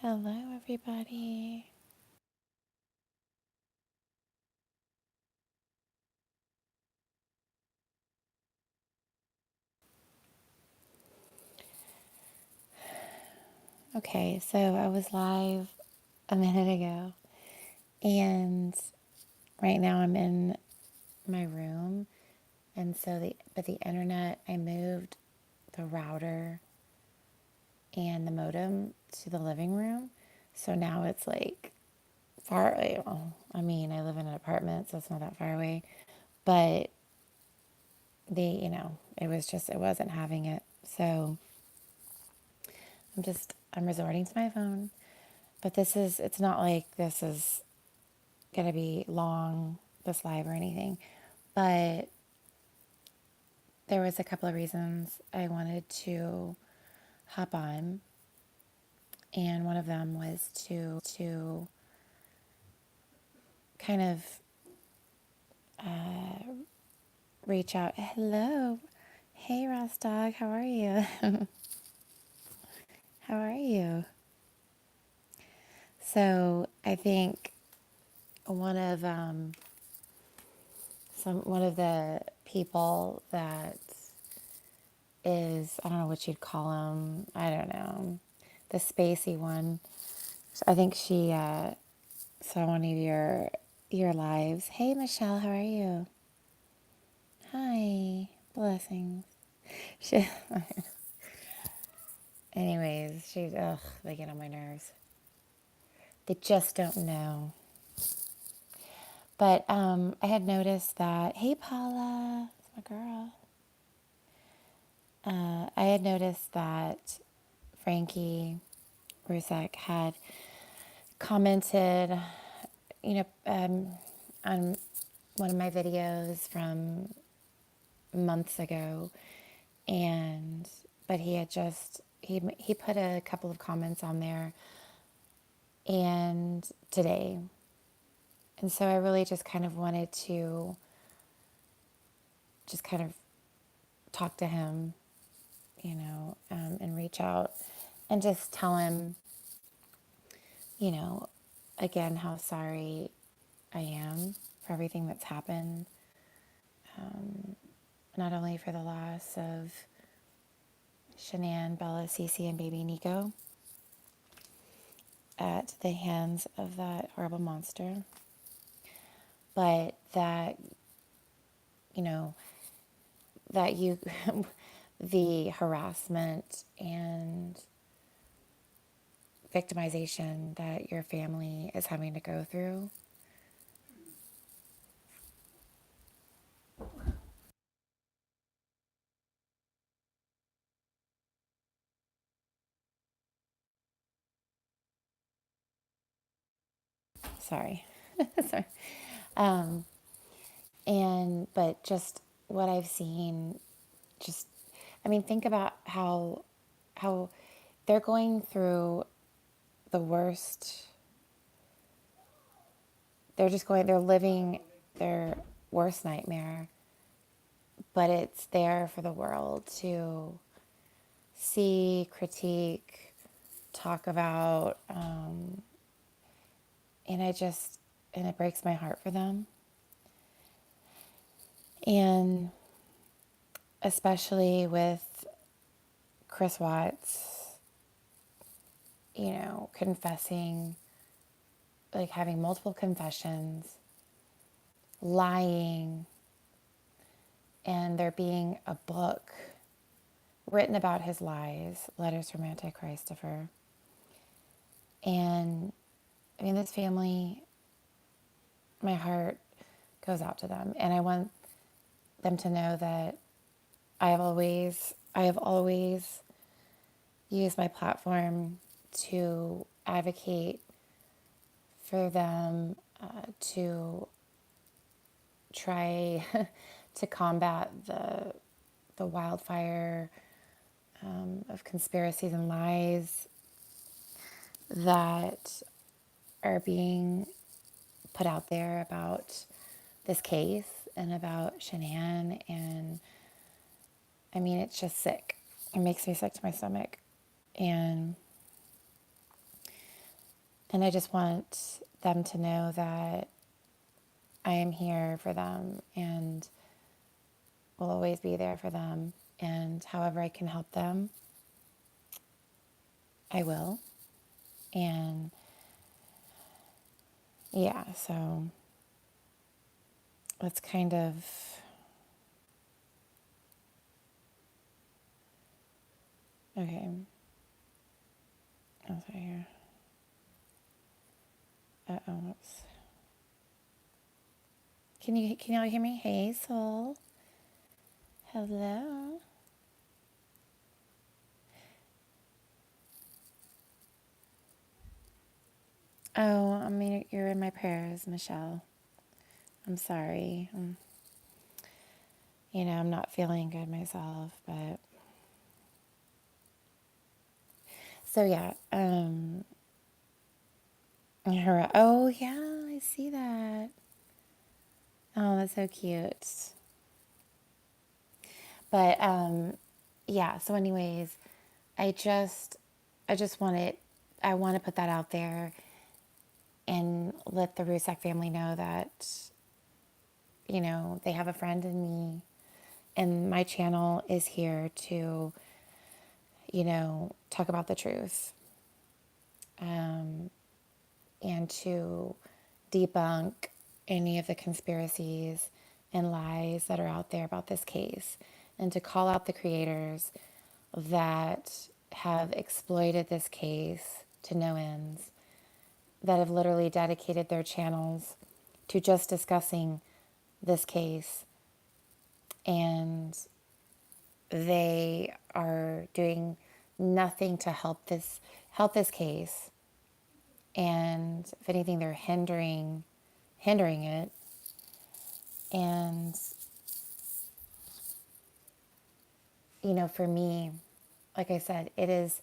Hello, everybody. Okay, so I was live a minute ago, and right now I'm in my room, and but the internet, I moved the router and the modem to the living room, so now it's like far away. Well, I mean, I live in an apartment, so it's not that far away, but it wasn't having it, so I'm resorting to my phone. But it's not like this is gonna be long, this live or anything. But there was a couple of reasons I wanted to hop on, and one of them was to kind of reach out. Hello, hey Ross Dog, how are you? How are you? So I think one of one of the people that is, I don't know what you'd call him. I don't know, the spacey one. So I think she saw one of your lives. Hey Michelle, how are you? Hi, blessings. She, anyways, they get on my nerves. They just don't know. But I had noticed that. Hey Paula, it's my girl. I had noticed that Frankie Rzucek had commented, you know, on one of my videos from months ago, and but he had just he put a couple of comments on there and today, and so I really just kind of wanted to just kind of talk to him, and reach out and just tell him, you know, again how sorry I am for everything that's happened, not only for the loss of Shanann, Bella, CeCe, and baby Nico at the hands of that horrible monster, but that, you know, that you, the harassment and victimization that your family is having to go through. Sorry. Sorry. Um, but just what I've seen, just, I mean, think about how they're going through the worst. They're living their worst nightmare, but it's there for the world to see, critique, talk about, and and it breaks my heart for them. And especially with Chris Watts, confessing, like having multiple confessions, lying, and there being a book written about his lies, Letters from Anti-Christopher. And I mean, this family, my heart goes out to them. And I want them to know that I have always used my platform to advocate for them, to try to combat the wildfire of conspiracies and lies that are being put out there about this case and about Shanann. And I mean, it's just sick. It makes me sick to my stomach. And And I just want them to know that I am here for them and will always be there for them. And however I can help them, I will. And yeah, so that's kind of okay. Oh, sorry here. Oops. Can y'all hear me? Hey, soul. Hello. Oh, I mean, you're in my prayers, Michelle. I'm sorry. I'm not feeling good myself, but so yeah. Oh yeah, I see that. Oh, that's so cute. But yeah. So, anyways, I just, I just wanted, I want to put that out there and let the Rusak family know that they have a friend in me, and my channel is here to talk about the truth, and to debunk any of the conspiracies and lies that are out there about this case, and to call out the creators that have exploited this case to no ends, that have literally dedicated their channels to just discussing this case, and they are doing nothing to help this case, and if anything they're hindering it. And for me, like I said, it is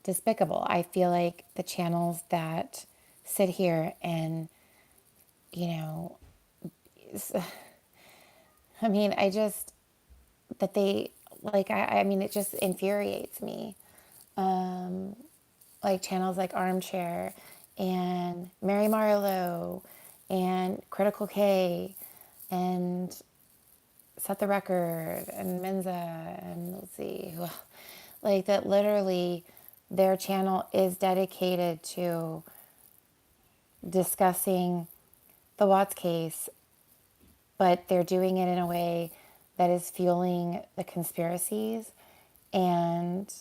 despicable. I feel like the channels that sit here and you know I mean, I just that they like I mean it just infuriates me. Like channels like Armchair and Mary Marlo and Critical Kay and Set the Record and Menza and let's see, like that literally their channel is dedicated to discussing the Watts case, but they're doing it in a way that is fueling the conspiracies, and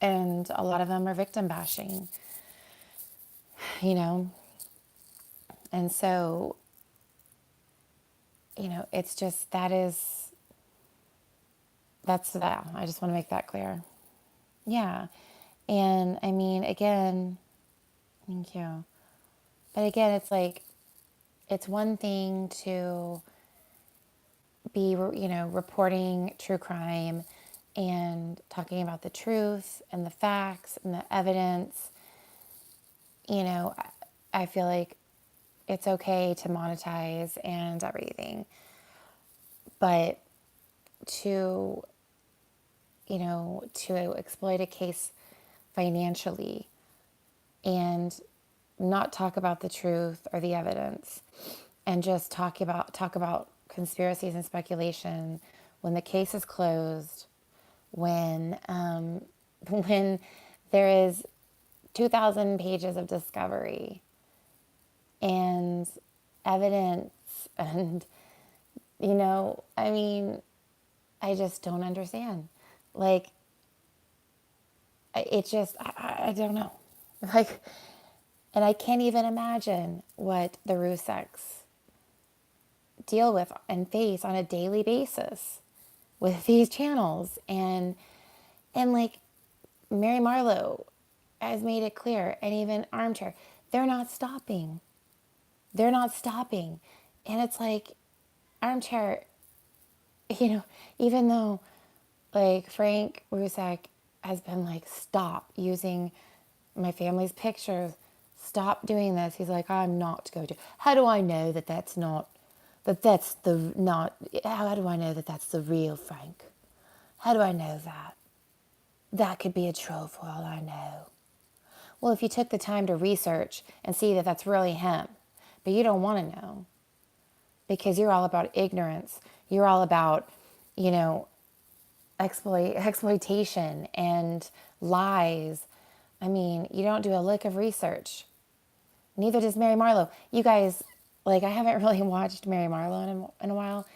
a lot of them are victim bashing, you know. And so, it's just that's that. I just want to make that clear. Yeah. And I mean, again, thank you. But again, it's like, it's one thing to be, reporting true crime and talking about the truth and the facts and the evidence. I feel like it's okay to monetize and everything. But to, to exploit a case financially and not talk about the truth or the evidence, and just talk about conspiracies and speculation when the case is closed, when when there is 2,000 pages of discovery and evidence, and I mean, I just don't understand. Like, it just, I don't know. Like, and I can't even imagine what the Ruseks deal with and face on a daily basis with these channels. And like Mary Marlo has made it clear, and even Armchair, they're not stopping. They're not stopping. And it's like, Armchair, even though like Frank Rzucek has been like, stop using my family's pictures, stop doing this. He's like, I'm not going to. How do I know that that's not, how do I know that that's the real Frank? How do I know that? That could be a troll for all I know. Well, if you took the time to research and see that that's really him, but you don't want to know because you're all about ignorance. You're all about, you know, exploitation and lies. I mean, you don't do a lick of research. Neither does Mary Marlo. You guys, like, I haven't really watched Mary Marlo in a while,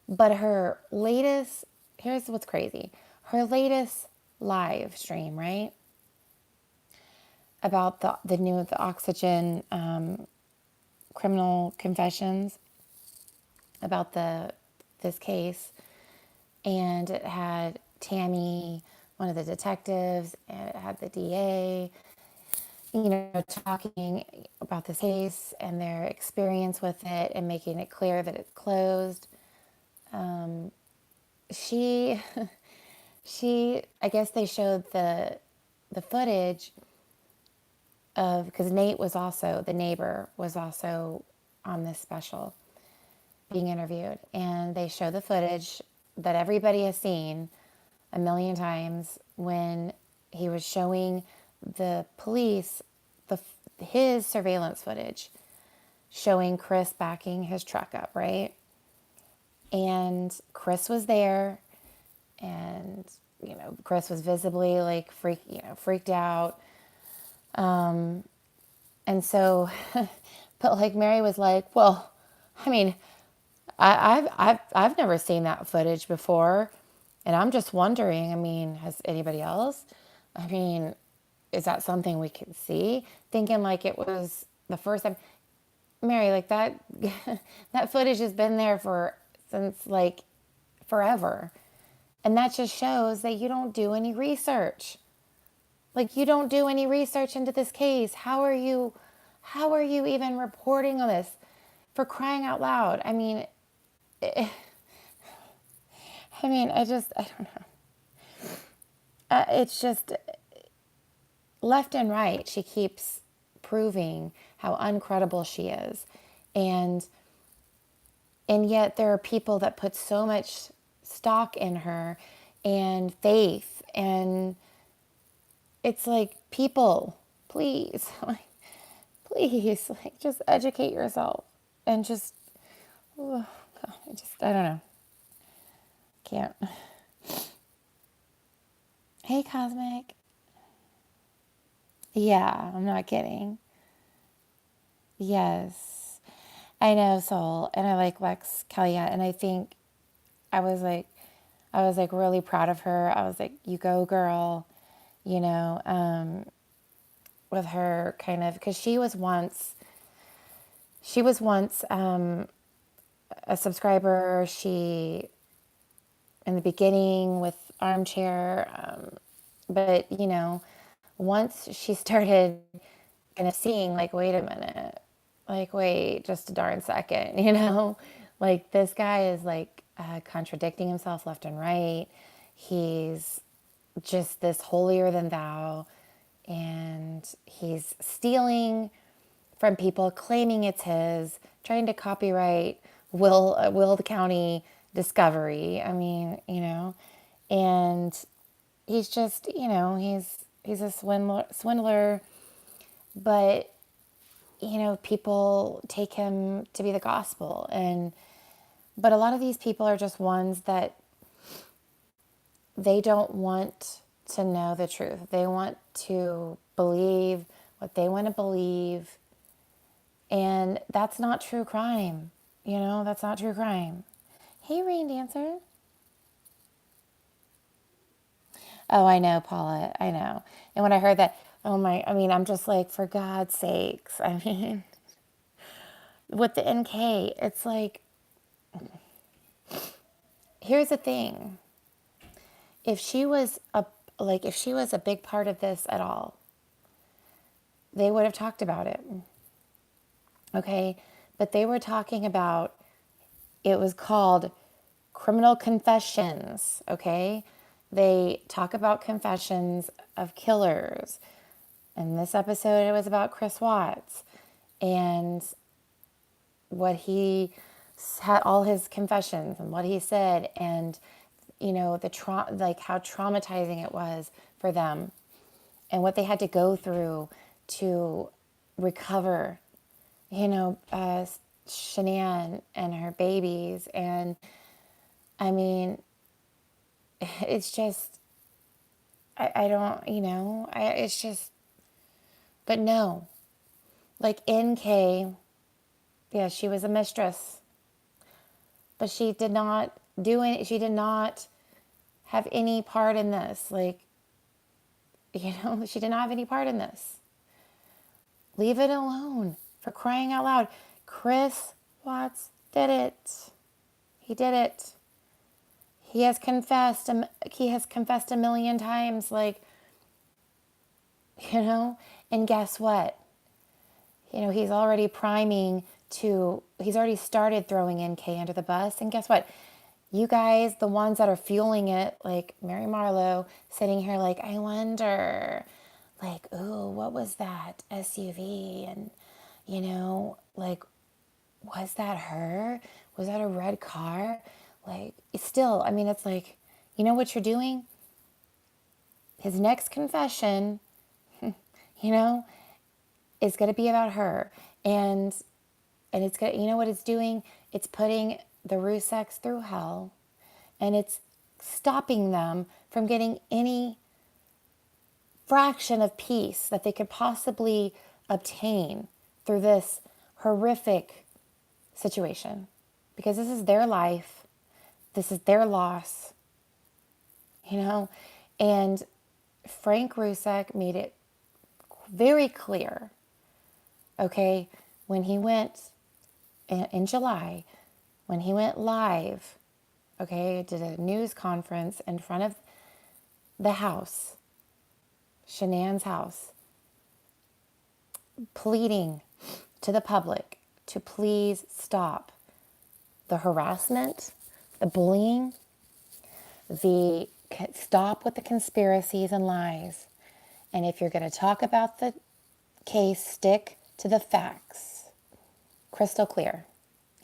but her latest, here's what's crazy. Her latest live stream, right? About the Oxygen criminal confessions about this case, and it had Tammy, one of the detectives, and it had the DA, you know, talking about this case and their experience with it and making it clear that it's closed. She, I guess they showed the footage of, because Nate was also, the neighbor was also on this special being interviewed, and they show the footage that everybody has seen a million times when he was showing the police his surveillance footage showing Chris backing his truck up, right? And Chris was there, and you know, Chris was visibly like freaked out. And so, but like Mary was like, well, I mean, I've never seen that footage before, and I'm just wondering. I mean, has anybody else? I mean, is that something we can see? Thinking like it was the first time. Mary, like that, that footage has been there since like forever, and that just shows that you don't do any research. Like you don't do any research into this case. How are you even reporting on this? For crying out loud. I don't know. It's just left and right. She keeps proving how uncredible she is. And yet there are people that put so much stock in her and faith. And it's like, people, please, like, please, like, just educate yourself and just, oh, God, I don't know. Can't. Hey, Cosmic. Yeah, I'm not kidding. Yes. I know, Soul. And I like Lex Kelly. And I think I was like, I was like really proud of her. I was like, you go, girl, you know, with her kind of, because she was once a subscriber. She, in the beginning with Armchair, but, you know, once she started kind of seeing, like, wait a minute, like, wait just a darn second, you know, like this guy is like contradicting himself left and right. He's just this holier than thou, and he's stealing from people, claiming it's his, trying to copyright Will the County Discovery. I mean, you know, and he's just, you know, he's a swindler, but you know, people take him to be the gospel, and but a lot of these people are just ones that they don't want to know the truth. They want to believe what they want to believe, and that's not true crime. You know, that's not true crime. Hey, Raindancer. Oh, I know, Paula. I know. And when I heard that, oh my, I mean, I'm just like, for God's sakes. I mean, with the NK, it's like, here's the thing. If she was if she was a big part of this at all, they would have talked about it. Okay? But they were talking about, it was called criminal confessions, okay? They talk about confessions of killers. In this episode, it was about Chris Watts and what he had, all his confessions and what he said, and you know, like how traumatizing it was for them and what they had to go through to recover, you know, Shanann and her babies. And I mean, it's just, I don't, it's just, but no, like NK, yeah, she was a mistress, but she did not do any, she did not have any part in this. Like, she did not have any part in this. Leave it alone, for crying out loud. Chris Watts did it. He did it. He has confessed. He has confessed a million times. Like, and guess what? He's already priming he's already started throwing NK under the bus. And guess what? You guys, the ones that are fueling it, like Mary Marlo, sitting here like, I wonder, like, ooh, what was that SUV? And, like, was that her? Was that a red car? Like, it's still, I mean, it's like, you know what you're doing? His next confession, you know, is going to be about her. And it's going to, you know what it's doing? It's putting the Rusecs through hell, and it's stopping them from getting any fraction of peace that they could possibly obtain through this horrific situation. Because this is their life. This is their loss, And Frank Rzucek made it very clear, okay, when he went in July, when he went live, okay, did a news conference in front of the house, Shanann's house, pleading to the public to please stop the harassment, the bullying, stop with the conspiracies and lies. And if you're going to talk about the case, stick to the facts. Crystal clear,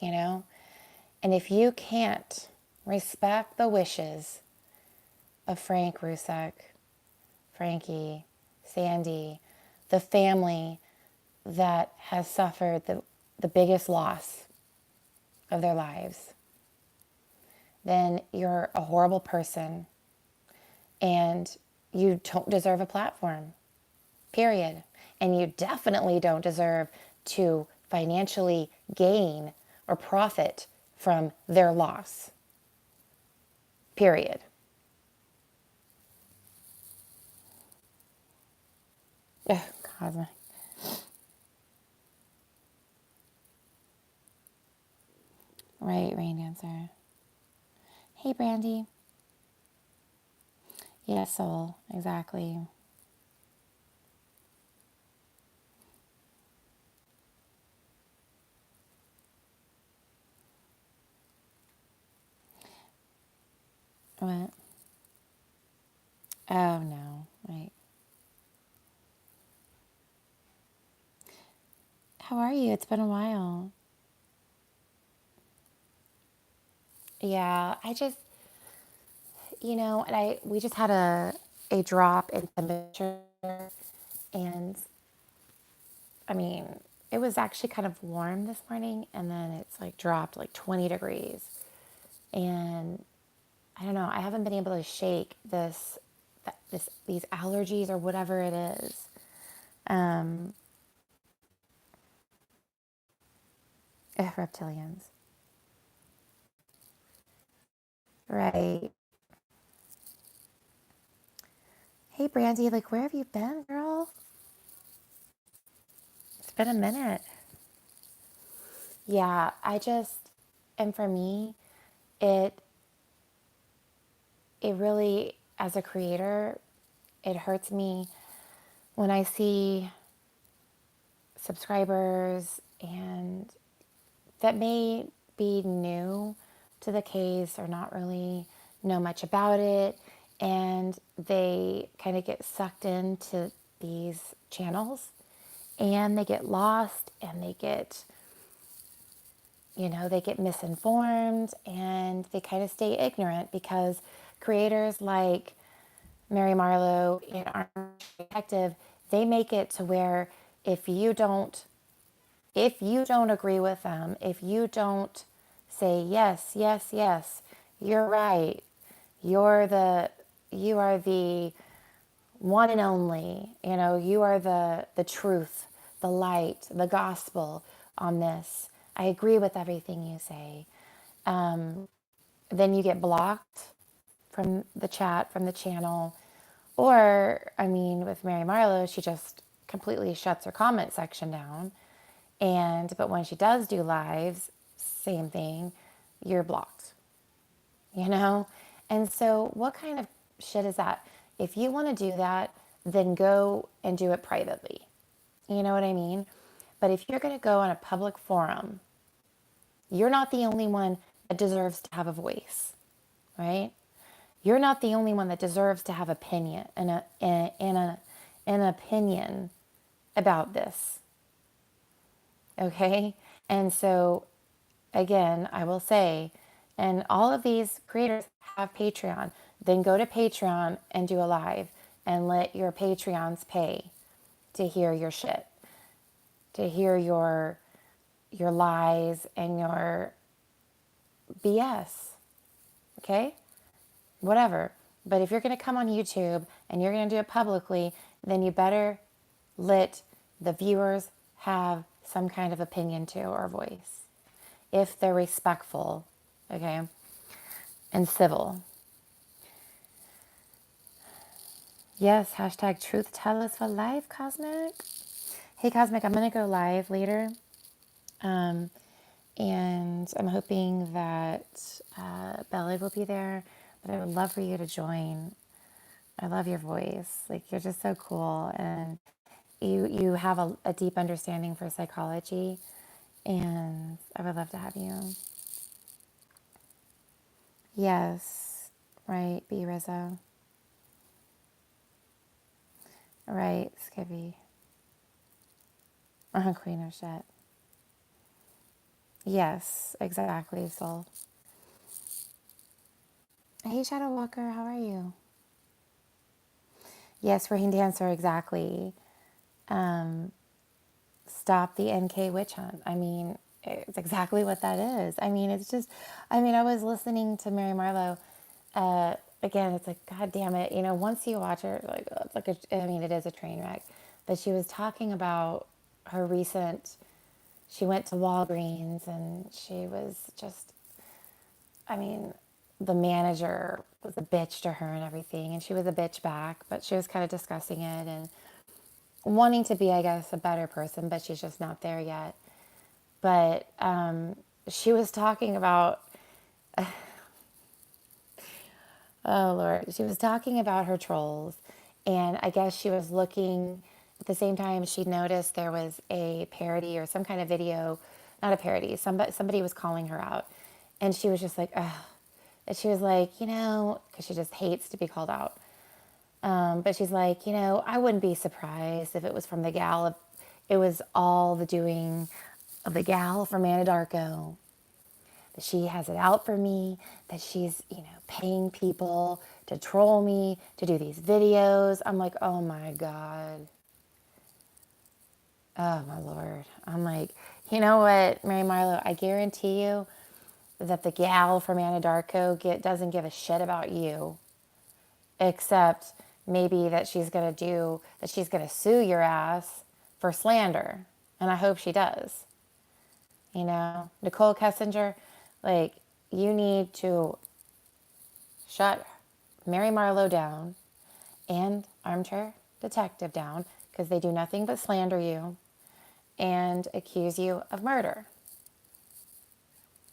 And if you can't respect the wishes of Frank Rzucek, Frankie, Sandy, the family that has suffered the biggest loss of their lives, then you're a horrible person and you don't deserve a platform, period. And you definitely don't deserve to financially gain or profit from their loss, period. Oh, God. Right, Raindancer. Hey, Brandi. Yes, soul, exactly. What? Oh, no. Right. How are you? It's been a while. Yeah, I just, and we just had a drop in temperature, and I mean, it was actually kind of warm this morning, and then it's like dropped like 20 degrees. And I don't know, I haven't been able to shake these allergies or whatever it is. Reptilians. Right. Hey, Brandi, like, where have you been, girl? It's been a minute. Yeah, and for me, it it really, as a creator, it hurts me when I see subscribers and that may be new to the case or not really know much about it, and they kind of get sucked into these channels and they get lost and they get misinformed and they kind of stay ignorant because creators like Mary Marlo and our detective, they make it to where if you don't if you don't agree with them, if you don't say yes, yes, yes, you're right. You're the you are the one and only. You know, you are the truth, the light, the gospel on this. I agree with everything you say. Then you get blocked from the chat, from the channel. Or, I mean, with Mary Marlo, she just completely shuts her comment section down. But when she does do lives, same thing, you're blocked, you know? And so, what kind of shit is that? If you want to do that, then go and do it privately. You know what I mean? But if you're going to go on a public forum, you're not the only one that deserves to have a voice, right? You're not the only one that deserves to have opinion an opinion about this. Okay? And so again, I will say, and all of these creators have Patreon, then go to Patreon and do a live and let your Patreons pay to hear your shit, to hear your lies and your BS. Okay? Whatever. But if you're going to come on YouTube and you're going to do it publicly, then you better let the viewers have some kind of opinion too or voice. If they're respectful, okay, and civil. Yes, hashtag truth tell us for life, Cosmic. Hey, Cosmic, I'm going to go live later. Um, and I'm hoping that Bella will be there. But I would love for you to join. I love your voice. Like, you're just so cool. And you have a deep understanding for psychology. And I would love to have you. Yes, right, B. Rizzo. Right, Skippy. Queen of shit. Yes, exactly, Soul. Hey, Shadow Walker, how are you? Yes, Raindancer, exactly. Um, Stop the NK witch hunt. I mean, it's exactly what that is. I mean, it's just, I mean, I was listening to Mary Marlo. Again, it's like, God damn it. You know, once you watch her, like, it's like, I mean, it is a train wreck. But she was talking about her recent, she went to Walgreens and she was just, I mean, the manager was a bitch to her and everything. And she was a bitch back, but she was kind of discussing it and wanting to be, I guess, a better person, but she's just not there yet. But she was talking about, oh Lord, she was talking about her trolls. And I guess she was looking at the same time she noticed there was a parody or some kind of video, not a parody, somebody was calling her out. And she was just like, ugh. And she was like, you know, because she just hates to be called out. But she's like, you know, I wouldn't be surprised if it was from the gal. If it was all the doing of the gal from Anadarko. That she has it out for me. That she's, you know, paying people to troll me, to do these videos. I'm like, oh my God. Oh my Lord. I'm like, you know what, Mary Marlo, I guarantee you that the gal from Anadarko doesn't give a shit about you. Except maybe that she's gonna sue your ass for slander. And I hope she does. You know, Nicole Kessinger, like, you need to shut Mary Marlo down and Armchair Detective down because they do nothing but slander you and accuse you of murder.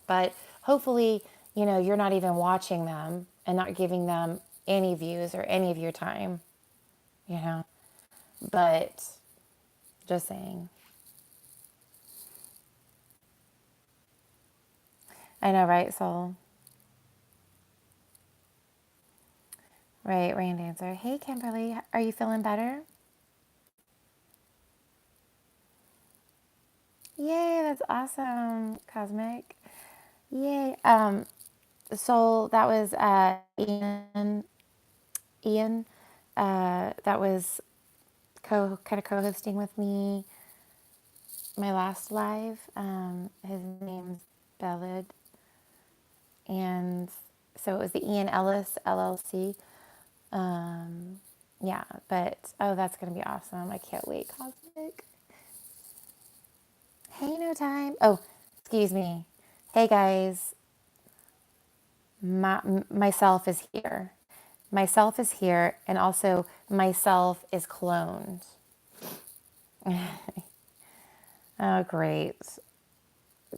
But hopefully, you know, you're not even watching them and not giving them any views or any of your time, you know. But just saying. I know, right, Soul? Right, Raindancer. Hey, Kimberly. Are you feeling better? Yay, that's awesome, Cosmic. Yay. Soul, that was Ian. Ian, that was kind of co-hosting with me. my last live, his name's Bellid, and so it was the Ian Ellis LLC. Um, yeah, but oh, that's gonna be awesome! I can't wait, Cosmic. Hey, no time. Oh, excuse me. Hey guys, myself is here. Myself is here, and also myself is cloned. Oh, great.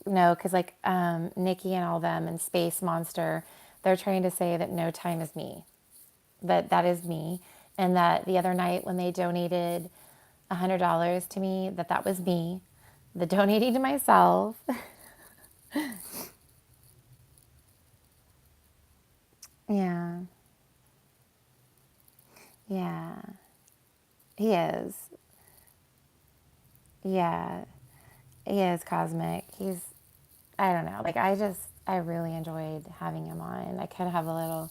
No, because like Nikki and all them and Space Monster, they're trying to say that no time is me, that that is me, and that the other night when they donated $100 to me, that that was me, the donating to myself. Yeah, yeah, he is. Yeah, he is cosmic. He's, I don't know, like I really enjoyed having him on. I kind of have a little,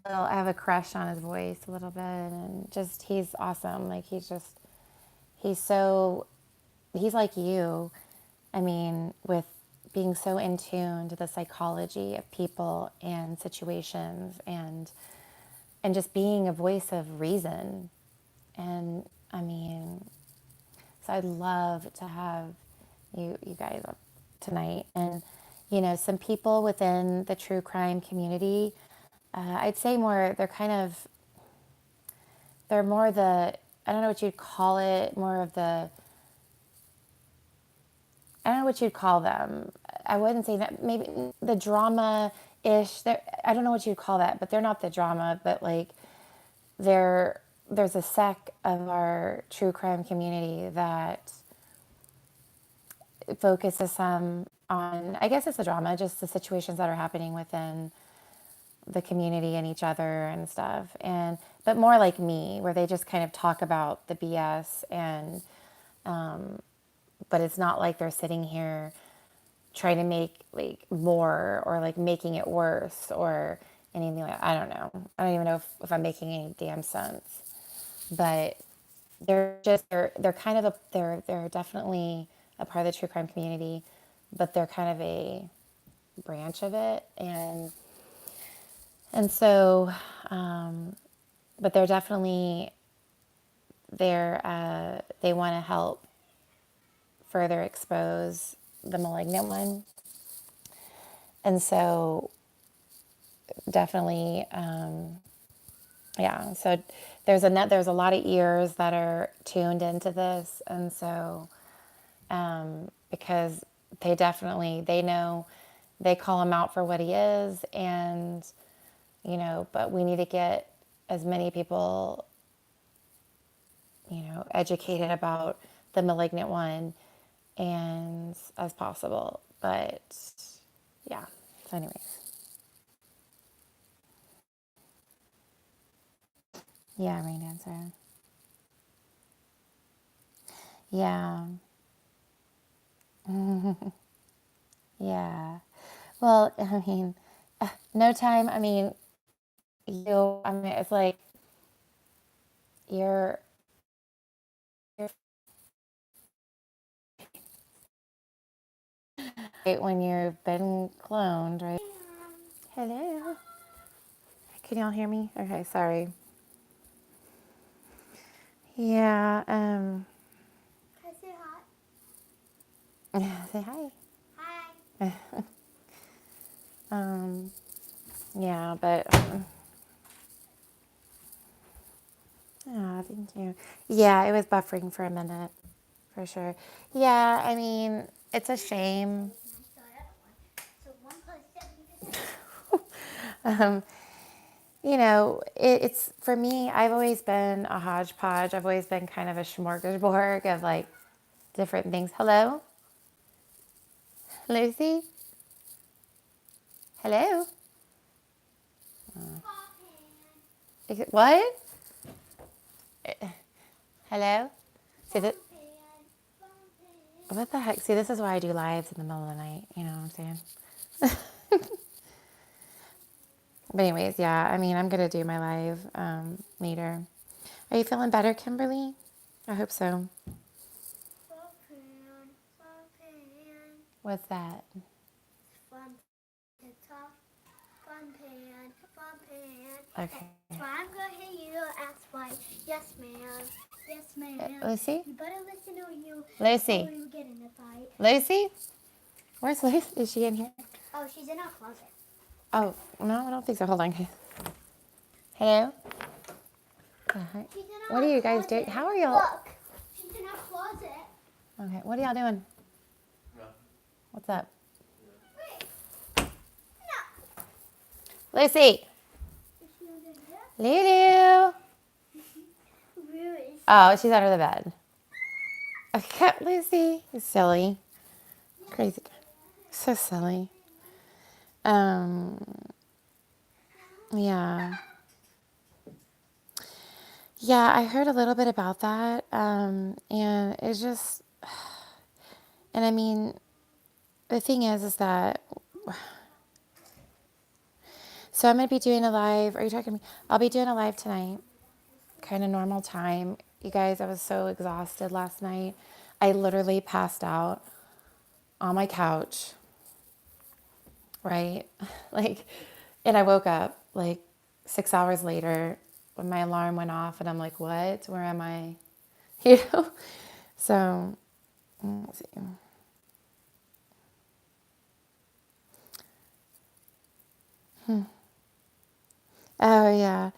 I have a crush on his voice a little bit, and just he's awesome. Like he's so, he's like you. I mean, with being so in tune to the psychology of people and situations, and just being a voice of reason. And I mean, so I'd love to have you guys up tonight. And some people within the true crime community, I'd say more, they're more the, I don't know what you'd call it, more of the, I don't know what you'd call them. I wouldn't say that, maybe the drama ish. I don't know what you'd call that, but they're not the drama, but like there's a sect of our true crime community that focuses some on, I guess it's the drama, just the situations that are happening within the community and each other and stuff. And but more like me, where they just kind of talk about the BS, and but it's not like they're sitting here trying to make like more, or like making it worse, or anything like that. I don't know. I don't even know if I'm making any damn sense. But they're kind of they're definitely a part of the true crime community, but they're kind of a branch of it. And so but they're definitely, they want to help further expose the malignant one. And so definitely, yeah, so there's a lot of ears that are tuned into this. And so because they know, they call him out for what he is. And but we need to get as many people educated about the malignant one and as possible. But yeah, so anyways, yeah, Raindancer. Yeah, yeah. Well, I mean, no time. I mean, I mean, it's like you're, you're right when you've been cloned, right? Hello. Can y'all hear me? Okay, sorry. Yeah. Say hi. Um. Yeah, but. Oh, thank you. Yeah, it was buffering for a minute, for sure. Yeah, I mean, it's a shame. Um, it's for me, I've always been a hodgepodge. I've always been kind of a smorgasbord of like different things. Hello, Lucy? Hello? What? Hello? See that? What the heck? See, this is why I do lives in the middle of the night. You know what I'm saying? But anyways, yeah. I mean, I'm gonna do my live later. Are you feeling better, Kimberly? I hope so. What's that? Fun TikTok. Fun pan. Okay. That's why I'm gonna hit you. Ask why. Yes, ma'am. Yes, ma'am. Lucy? You better listen or you. Lucy? Or you get in a fight. Lucy? Where's Lucy? Is she in here? Oh, she's in our closet. Oh, no, I don't think so. Hold on. Hello? She's in What our are you guys doing? closet. How are y'all? Look, she's in our closet. Okay, what are y'all doing? What's up? Wait, no. Lucy! Is she under here? Lulu! Where is she? Oh, she's under the bed. Okay, Lucy. You're silly. Crazy. So silly. Um, yeah. Yeah, I heard a little bit about that. And it's just, and I mean, the thing is that, so I'm going to be doing a live. Are you talking to me? I'll be doing a live tonight, kind of normal time. You guys, I was so exhausted last night. I literally passed out on my couch, right? Like, and I woke up like 6 hours later when my alarm went off, and I'm like, what? Where am I? You know? So, let's see. Oh, yeah.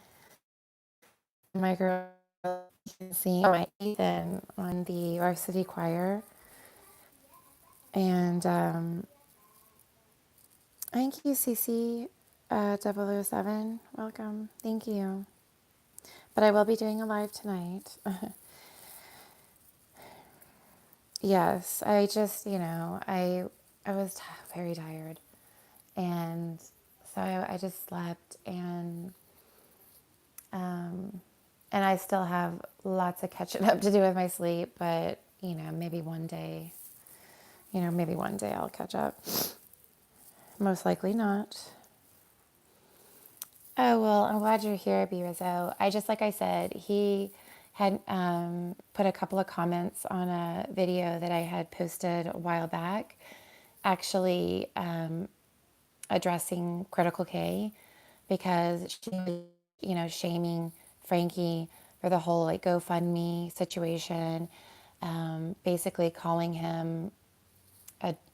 My girl can sing my Ethan on the varsity choir. And thank you, CeCe 007. Welcome. Thank you. But I will be doing a live tonight. Yes, I just, I was very tired. And so I just slept, um, and I still have lots of catching up to do with my sleep, but, maybe one day I'll catch up. Most likely not. Oh, well, I'm glad you're here, B. Rizzo. Like I said, he had put a couple of comments on a video that I had posted a while back, actually addressing Critical Kay, because she was, shaming Frankie for the whole like GoFundMe situation, basically calling him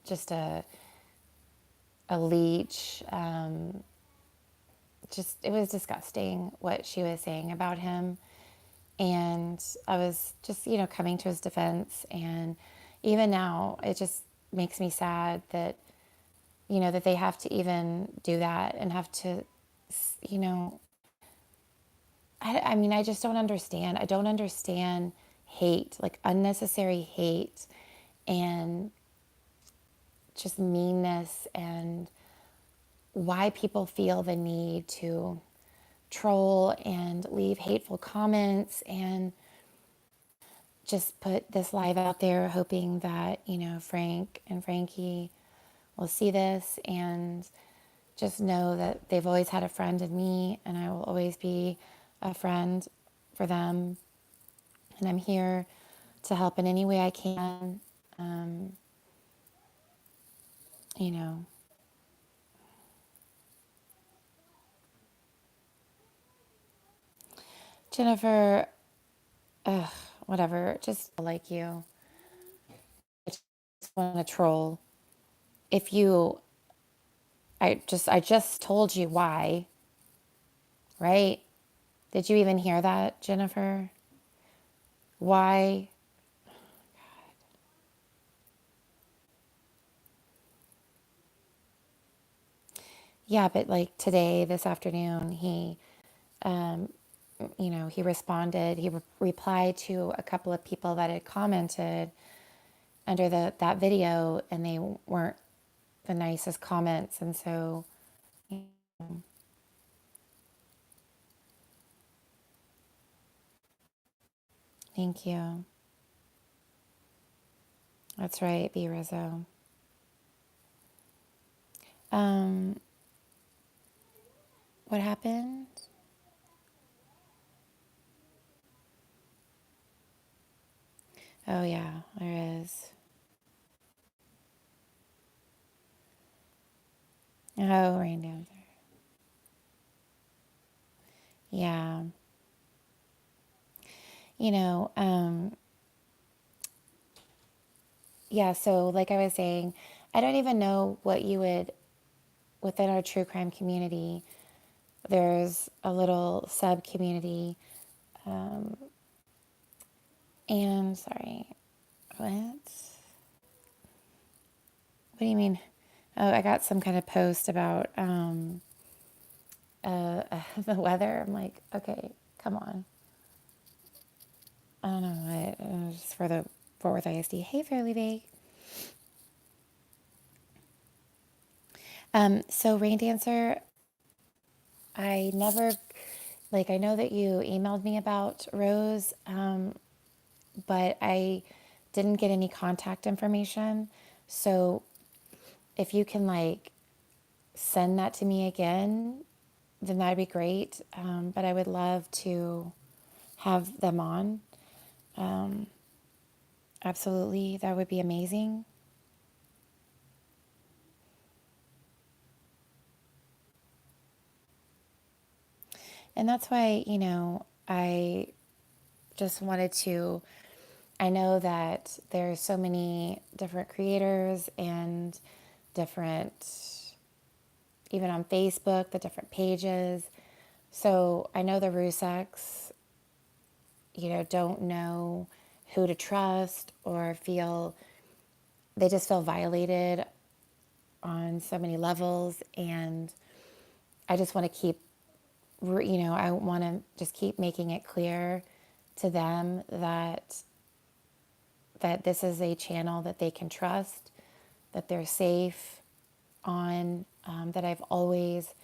just a leech. Just it was disgusting what she was saying about him, and I was just coming to his defense. And even now it just makes me sad that that they have to even do that and have to you know I mean, I just don't understand. I don't understand hate, like unnecessary hate and just meanness, and why people feel the need to troll and leave hateful comments and just put this live out there hoping that, Frank and Frankie will see this and just know that they've always had a friend in me, and I will always be a friend for them. And I'm here to help in any way I can. Um, you know, Jennifer, ugh, whatever, just like you. I just want to troll. If you, I just told you why, right? Did you even hear that, Jennifer? Why? Yeah, but like today, this afternoon, um, he responded, replied to a couple of people that had commented under that video, and they weren't the nicest comments. And so, thank you. That's right, B. Rizzo. Um, what happened? Oh yeah, there is. Oh, Raindancer. Yeah. You know, yeah, so like I was saying, I don't even know what you would, within our true crime community, there's a little sub community. And sorry, what? What do you mean? Oh, I got some kind of post about the weather. I'm like, okay, come on. I don't know what. Just for the Fort Worth ISD. Hey, Fairly Vague. So Raindancer, I never, like, I know that you emailed me about Rose, but I didn't get any contact information. So if you can, like, send that to me again, then that'd be great. But I would love to have them on. Absolutely. That would be amazing. And that's why, I just wanted to. I know that there's so many different creators and different, even on Facebook, the different pages. So I know the Rusecs, don't know who to trust or feel, they just feel violated on so many levels. And I just want to keep, I want to just keep making it clear to them that this is a channel that they can trust, that they're safe on, that I've always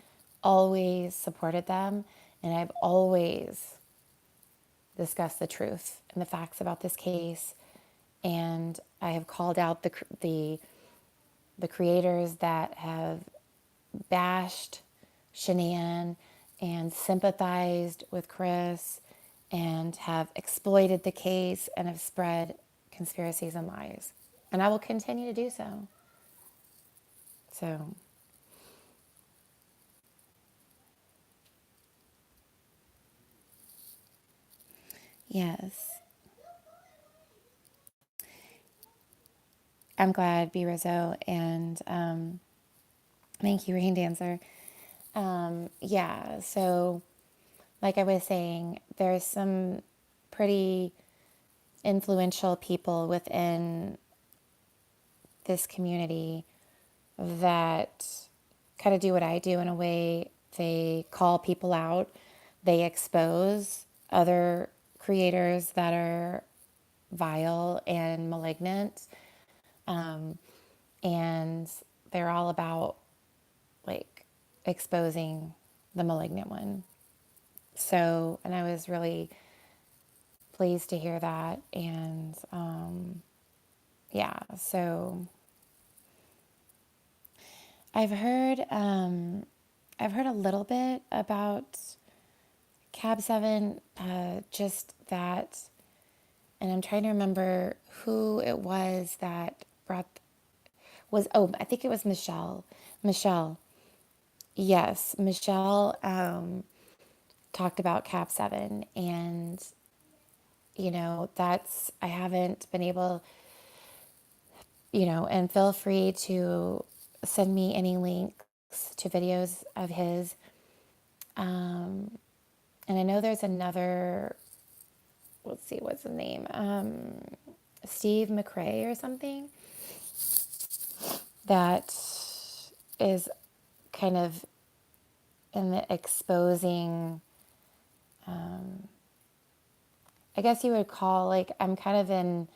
supported them, and I've always discussed the truth and the facts about this case. And I have called out the creators that have bashed Shanann and sympathized with Chris and have exploited the case and have spread conspiracies and lies. And I will continue to do so. So, yes, I'm glad, B. Rizzo, and thank you, Raindancer. Yeah, so like I was saying, there's some pretty influential people within this community that kind of do what I do in a way. They call people out, they expose other creators that are vile and malignant, and they're all about like exposing the malignant one. So, and I was really pleased to hear that. And yeah, so I've heard I've heard a little bit about Cab Seven, just that, and I'm trying to remember who it was that brought was oh I think it was Michelle. Michelle, yes, Michelle talked about Cab Seven, and that's I haven't been able, and feel free to send me any links to videos of his. And I know there's another, let's see, what's the name? Steve McRae or something that is kind of in the exposing, I guess you would call, like, I'm kind of in,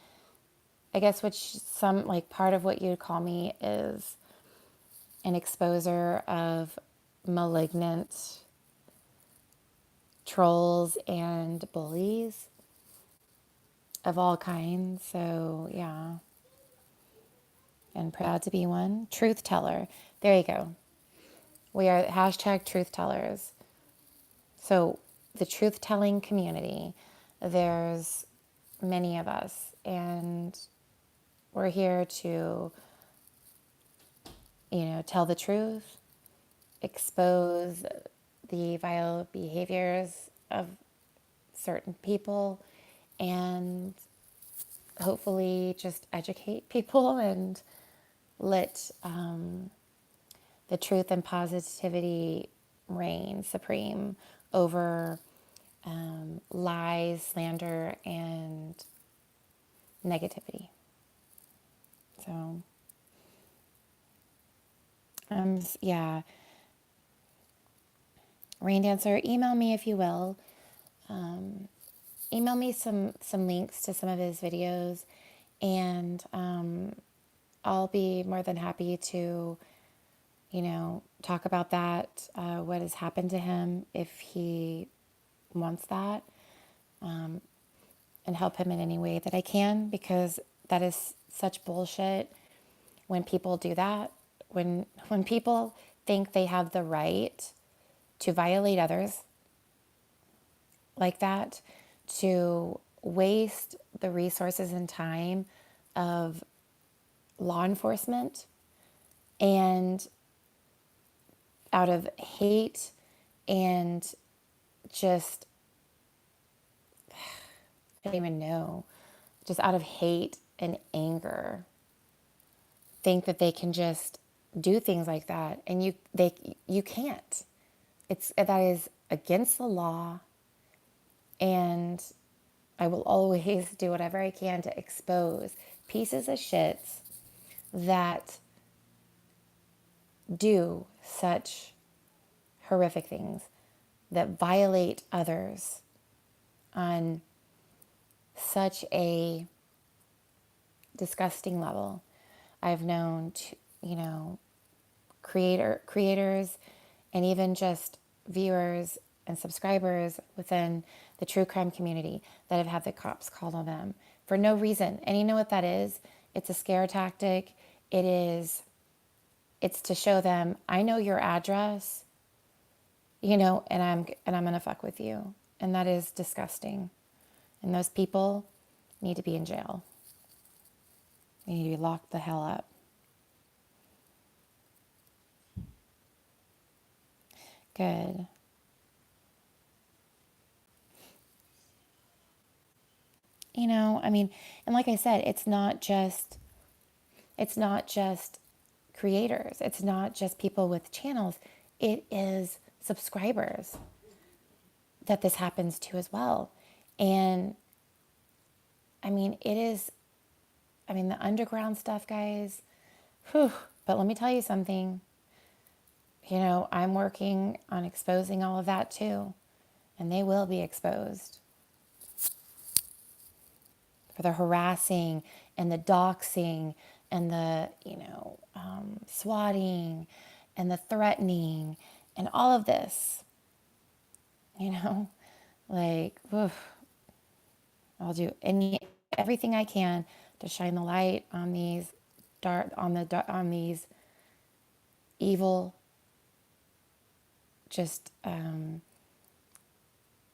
I guess, which some, like, part of what you would call me is an exposer of malignant trolls and bullies of all kinds. So, yeah, and proud to be one. Truth teller. There you go. We are hashtag truth tellers. So, the truth telling community, there's many of us, and we're here to, tell the truth expose the vile behaviors of certain people and hopefully just educate people and let the truth and positivity reign supreme over lies, slander, and negativity. So, yeah, Raindancer, email me if you will. Email me some links to some of his videos, and I'll be more than happy to, talk about that, what has happened to him if he wants that, and help him in any way that I can, because that is such bullshit when people do that. When people think they have the right to violate others like that, to waste the resources and time of law enforcement, and out of hate and just, I don't even know, just out of hate and anger, think that they can just do things like that, and you can't. That is against the law, and I will always do whatever I can to expose pieces of shits that do such horrific things, that violate others on such a disgusting level. I've known, creators and even just viewers and subscribers within the true crime community that have had the cops called on them for no reason. And you know what that is? It's a scare tactic. It's to show them, I know your address, and I'm gonna fuck with you. And that is disgusting. And those people need to be in jail. They need to be locked the hell up. Good. And like I said, it's not just creators. It's not just people with channels. It is subscribers that this happens to as well. And it is, the underground stuff, guys. Whew. But let me tell you something. I'm working on exposing all of that too. And they will be exposed for the harassing and the doxing and the, swatting and the threatening and all of this, you know, like, oof, I'll do everything I can to shine the light on these on these evil, just, I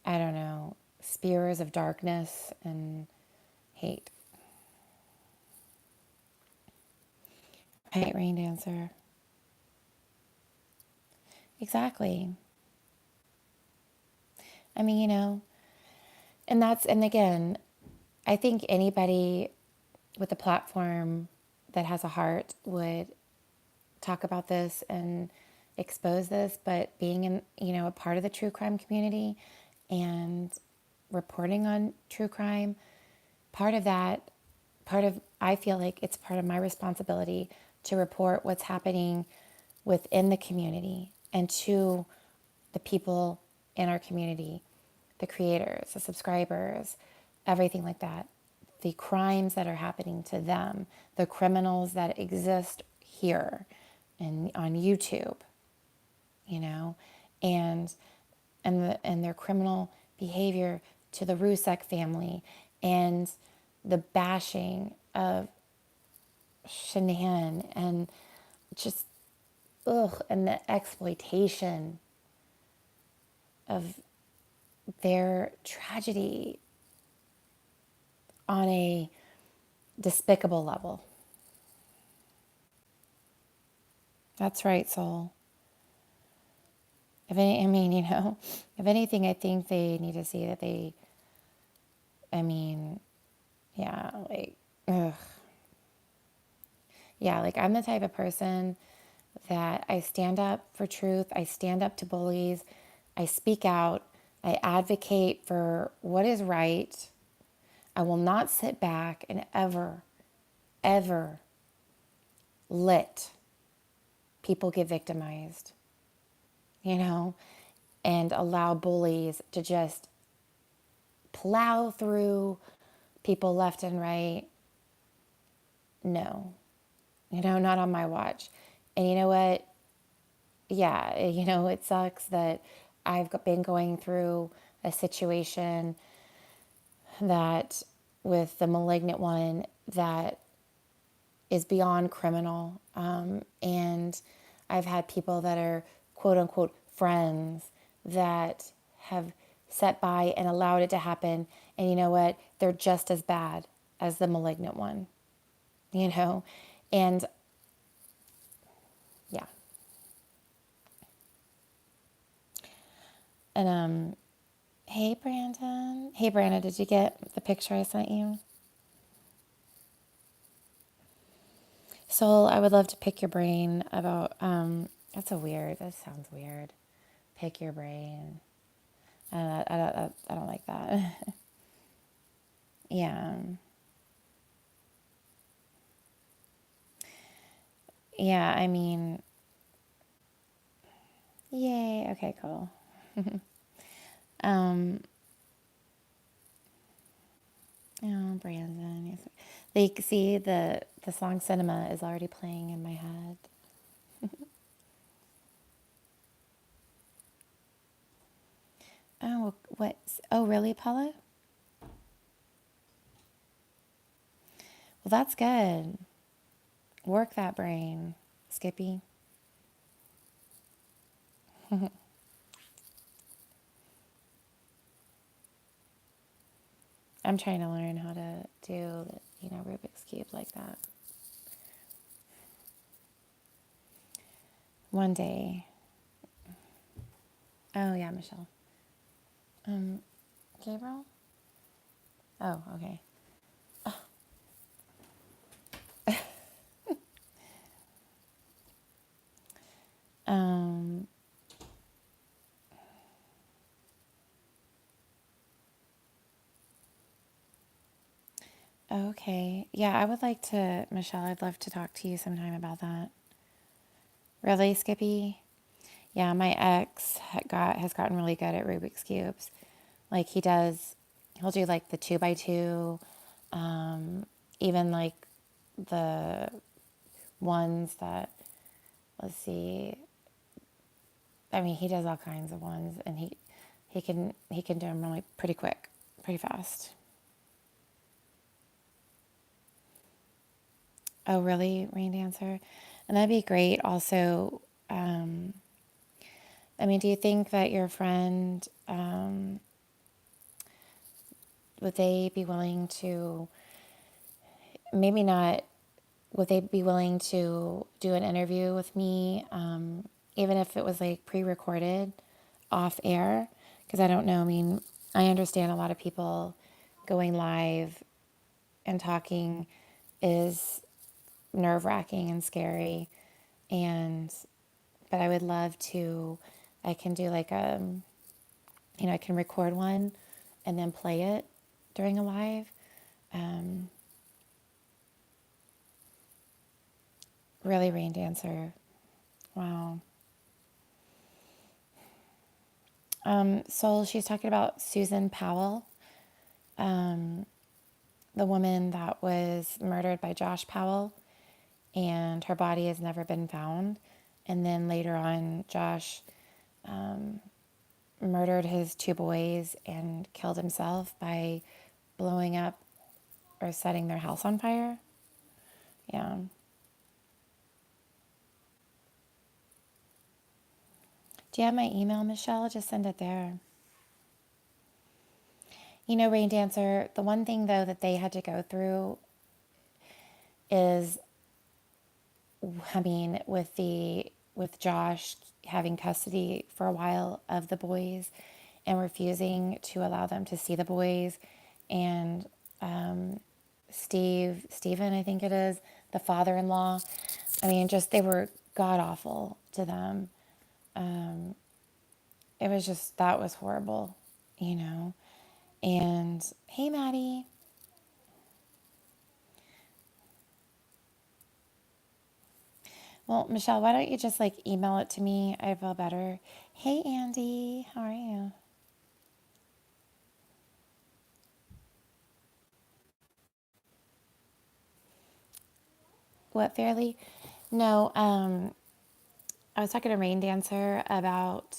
don't know, spears of darkness and hate. Right, Raindancer. Exactly. And again, I think anybody with a platform that has a heart would talk about this and expose this, but being in, a part of the true crime community and reporting on true crime, part of that, I feel like it's part of my responsibility to report what's happening within the community and to the people in our community, the creators, the subscribers, everything like that. The crimes that are happening to them, the criminals that exist here and on YouTube, and and their criminal behavior to the Rzucek family, and the bashing of Shanann, and just and the exploitation of their tragedy on a despicable level. That's right, soul. If any, I mean, if anything, I think they need to see that I mean, yeah, like, ugh. Yeah, like I'm the type of person that I stand up for truth. I stand up to bullies. I speak out. I advocate for what is right. I will not sit back and ever let people get victimized, you know, and allow bullies to just plow through people left and right. No, not on my watch. And you know what? Yeah, it sucks that I've been going through a situation that with the malignant one that is beyond criminal. And I've had people that are quote unquote friends that have sat by and allowed it to happen. And you know what? They're just as bad as the malignant one, you know? And yeah. And hey Brandon. Hey Brandon, did you get the picture I sent you? Soul, I would love to pick your brain about that sounds weird. Pick your brain. I don't like that. Yeah. Yeah, I mean, yay. Okay, cool. Um, oh, Brandon. Yes. Like, see, the song Cinema is already playing in my head. Oh, what? Oh, really, Paula? Well, that's good. Work that brain, Skippy. I'm trying to learn how to do, Rubik's Cube like that. One day. Oh, yeah, Michelle. Um, Gabriel? Oh, okay. Um, okay. Yeah, I would like to, Michelle, I'd love to talk to you sometime about that. Really, Skippy? Yeah, my ex has gotten really good at Rubik's Cubes. Like he'll do like the 2x2, even like the ones that, let's see, I mean, he does all kinds of ones, and he can do them really pretty quick, pretty fast. Oh, really, Raindancer? And that'd be great. Also, I mean, do you think that your friend would they be willing to maybe not? Would they be willing to do an interview with me, even if it was like pre-recorded, off air? Because I don't know. I mean, I understand a lot of people going live and talking is nerve-wracking and scary, and but I would love to. I can do like I can record one and then play it during a live. Um, really, Raindancer. Wow. So she's talking about Susan Powell, the woman that was murdered by Josh Powell, and her body has never been found. And then later on, Josh murdered his two boys and killed himself by blowing up or setting their house on fire. Yeah. Do you have my email, Michelle? Just send it there. Raindancer, the one thing though that they had to go through is, I mean, with the with Josh having custody for a while of the boys and refusing to allow them to see the boys. And Stephen, I think it is, the father-in-law. I mean, just they were god awful to them. It was just, that was horrible, you know. And hey, Maddie. Well, Michelle, why don't you just like email it to me? I feel better. Hey, Andy, how are you? What, Fairly? No, I was talking to Raindancer about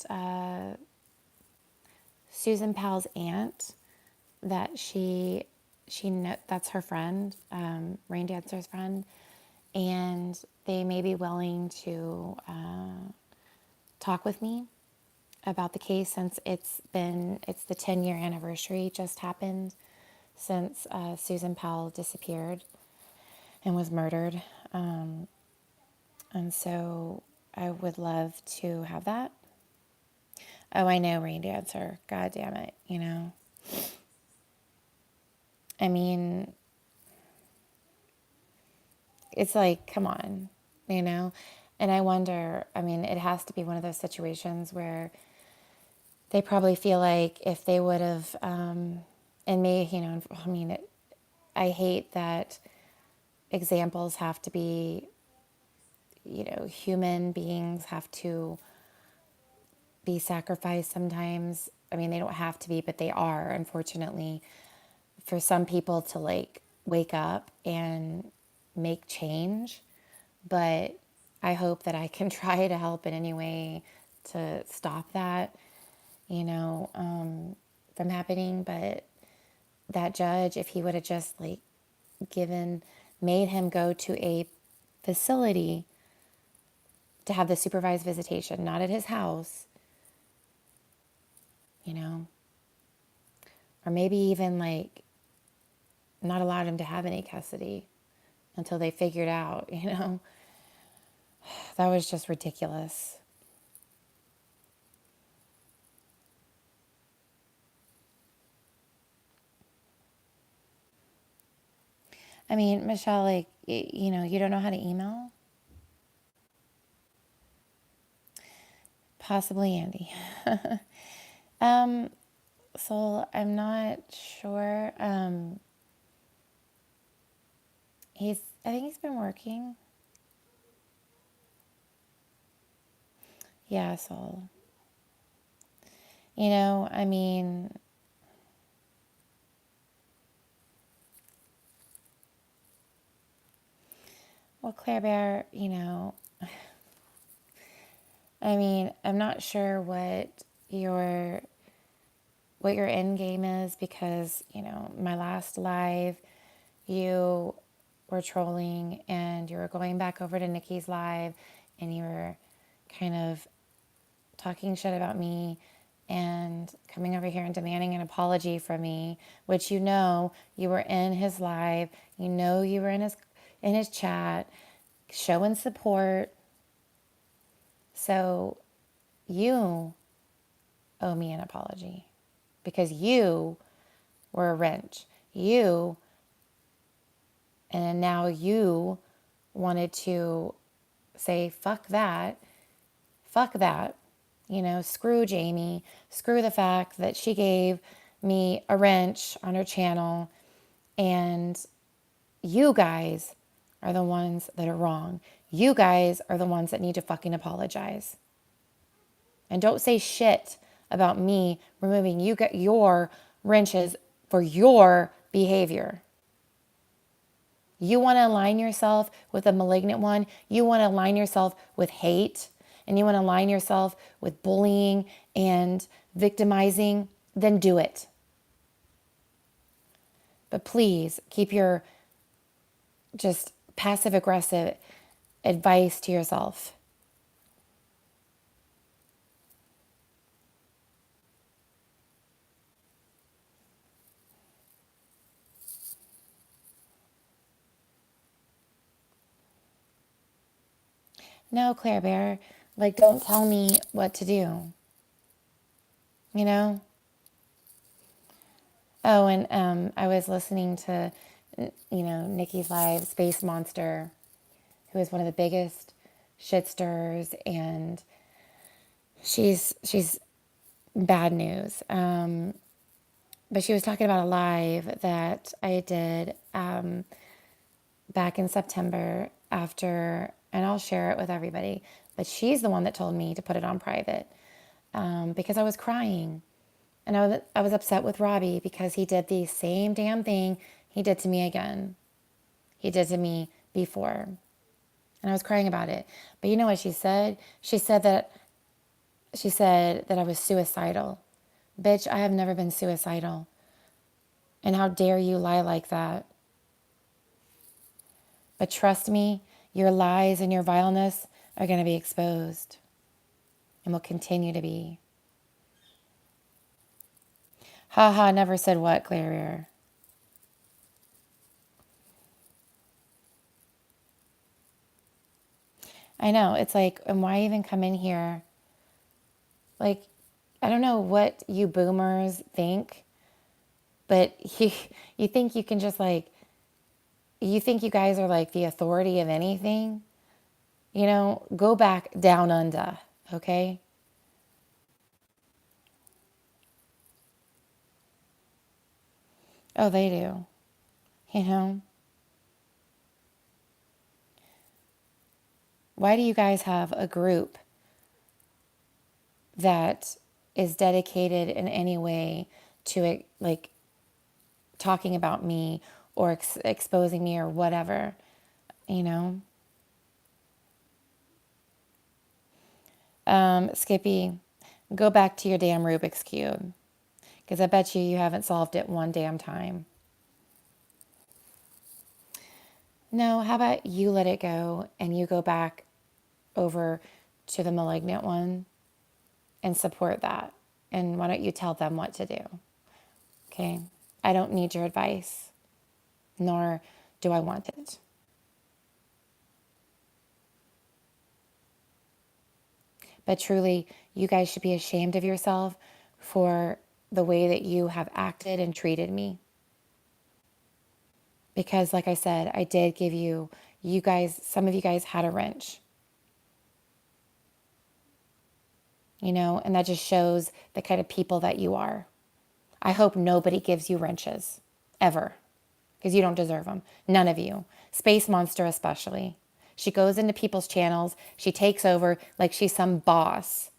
Susan Powell's aunt that that's her friend, Raindancer's friend, and they may be willing to talk with me about the case since it's the 10-year anniversary just happened since Susan Powell disappeared and was murdered. And so I would love to have that. Oh, I know, Raindancer. God damn it, you know. I mean, it's like, come on, you know. And I wonder, I mean, it has to be one of those situations where they probably feel like if they would have, and me, you know, I mean, I hate that examples have to be, you know, human beings have to be sacrificed sometimes. I mean, they don't have to be, but they are, unfortunately, for some people to like wake up and make change. But I hope that I can try to help in any way to stop that, you know, from happening. But that judge, if he would have just like made him go to a facility to have the supervised visitation, not at his house, you know, or maybe even like not allowed him to have any custody until they figured out, you know, that was just ridiculous. I mean, Michelle, like, you know, you don't know how to email? Possibly Andy. So I'm not sure. I think he's been working. Yeah, so, you know, I mean, well, Claire Bear, you know, I mean, I'm not sure your what your end game is because, you know, my last live, you were trolling and you were going back over to Nikki's live and you were kind of talking shit about me and coming over here and demanding an apology from me, which you know you were in his live, you know you were in his chat, showing support. So you owe me an apology because you were a wrench. And now you wanted to say, fuck that, you know, screw Jamie, screw the fact that she gave me a wrench on her channel, and you guys are the ones that are wrong. You guys are the ones that need to fucking apologize. And don't say shit about me removing your wrenches for your behavior. You want to align yourself with a malignant one. You want to align yourself with hate and you want to align yourself with bullying and victimizing, then do it. But please keep your just passive aggressive advice to yourself. No, Claire Bear. Like, don't tell me what to do, you know? Oh, and I was listening to, Nikki's live Space Monster, who is one of the biggest shit stirrers, and she's bad news. But she was talking about a live that I did back in September after, and I'll share it with everybody. But she's the one that told me to put it on private because I was crying. And I was upset with Robbie because he did the same damn thing he did to me again. He did to me before. And I was crying about it. But you know what she said? She said that I was suicidal. Bitch, I have never been suicidal. And how dare you lie like that? But trust me, your lies and your vileness are going to be exposed and will continue to be. Ha ha, never said what, Clarier? I know. It's like, and why even come in here? Like, I don't know what you boomers think, but you think you can just like, you think you guys are like the authority of anything? Go back down under, okay? Oh, they do. You know? Why do you guys have a group that is dedicated in any way to it, like talking about me or exposing me or whatever, you know? Skippy, go back to your damn Rubik's Cube because I bet you haven't solved it one damn time. No, how about you let it go and you go back over to the malignant one and support that? And why don't you tell them what to do? Okay. I don't need your advice, nor do I want it. But truly, you guys should be ashamed of yourself for the way that you have acted and treated me. Because, like I said, I did give you guys, some of you guys had a wrench, and that just shows the kind of people that you are. I hope nobody gives you wrenches, ever, because you don't deserve them. None of you. Space Monster, especially. She goes into people's channels, she takes over like she's some boss.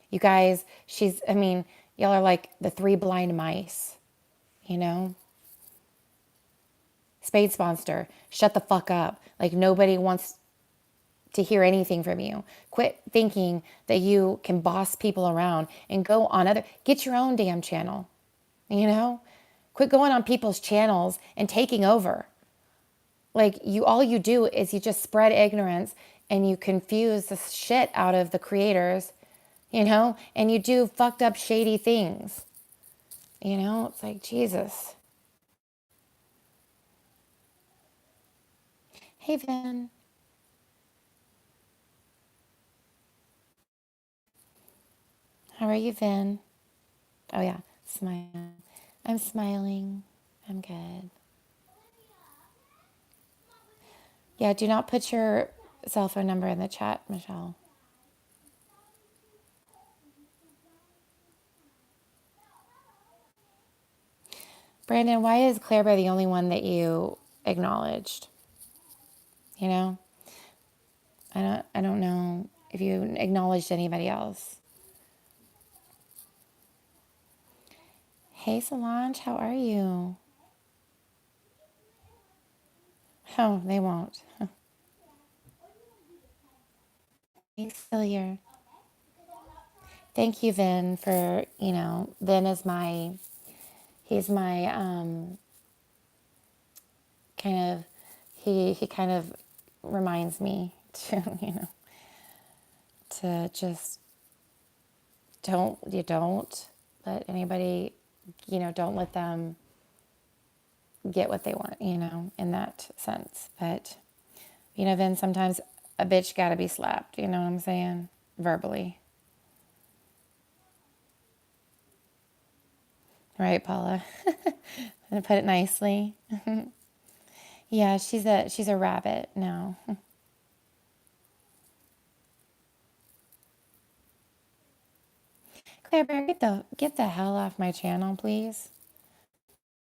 You guys, y'all are like the three blind mice, you know? Spades Monster, shut the fuck up. Like nobody wants to hear anything from you. Quit thinking that you can boss people around and go on get your own damn channel, you know? Quit going on people's channels and taking over. Like all you do is you just spread ignorance and you confuse the shit out of the creators, and you do fucked up shady things. It's like, Jesus. Hey, Vin. How are you, Vin? Oh, yeah. Smile. I'm smiling. I'm good. Yeah, do not put your cell phone number in the chat, Michelle. Brandon, why is Claire Bear the only one that you acknowledged? You know? I don't know if you acknowledged anybody else. Hey, Solange, how are you? Oh, they won't. He's still here. Thank you, Vin, for, Vin is he's my, kind of, he kind of reminds me to, to just don't let anybody, don't let them get what they want, in that sense. But, Vin, sometimes a bitch gotta be slapped, you know what I'm saying? verbally. Right, Paula? And put it nicely. Yeah, she's a rabbit now. Claire Bear, get the hell off my channel, please.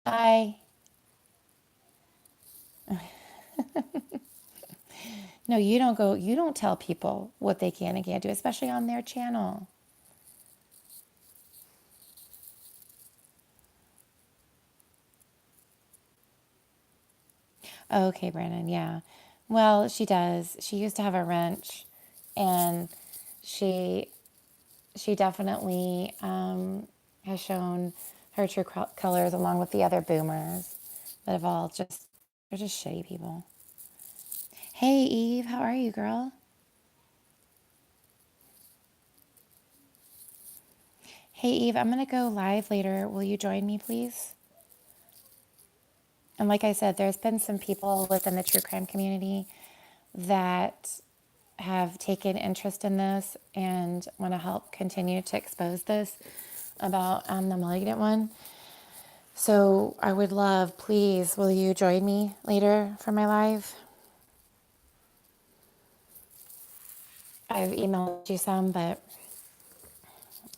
I No, you don't tell people what they can and can't do, especially on their channel. Okay, Brandon, yeah. Well, she does. She used to have a wrench, and she she definitely has shown her true colors along with the other boomers that have all just they're just shitty people. Hey Eve, how are you, girl? Hey Eve, I'm gonna go live later. Will you join me, please? And like I said, there's been some people within the true crime community that have taken interest in this and want to help continue to expose this about the malignant one. So I would love, please, will you join me later for my live? I've emailed you some, but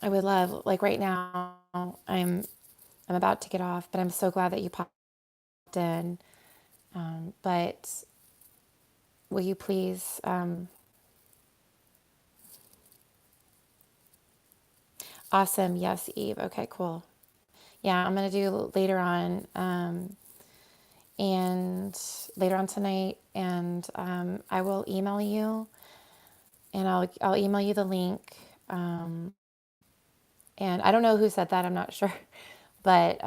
I would love, like right now, I'm about to get off, but I'm so glad that you popped in. But will you please? Awesome. Yes, Eve. Okay, cool. Yeah, I'm gonna do later on, and later on tonight, and I will email you, and I'll email you the link. And I don't know who said that. I'm not sure, but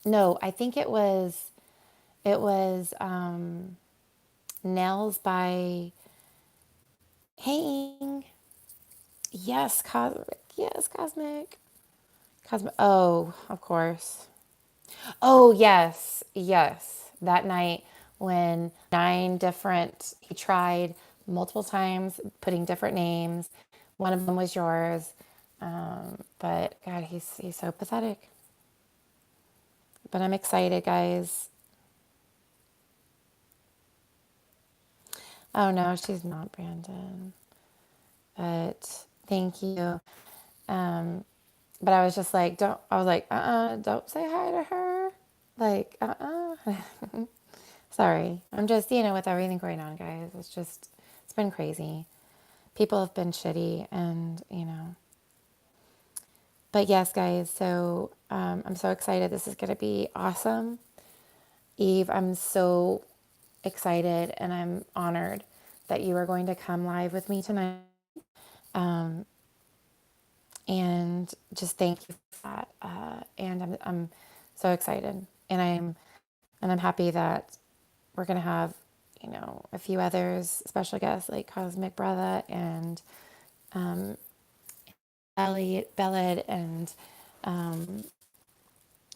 no, I think it was Nails by Haying. Yes, Cosmic. Yes, Cosmic. Cosmic. Oh, of course. Oh, yes. Yes. That night when nine different, he tried multiple times, putting different names. One of them was yours. But God, he's so pathetic. But I'm excited, guys. Oh no, she's not Brandon. But thank you. Um, but I was just like, don't say hi to her. Like, Sorry. I'm just, with everything going on, guys, it's been crazy. People have been shitty and. But yes, guys, so I'm so excited. This is going to be awesome. Eve, I'm so excited and I'm honored that you are going to come live with me tonight. Um, and just thank you for that. And I'm so excited, and I'm happy that we're gonna have, a few others, special guests like Cosmic Brother and Elliot Bellad, and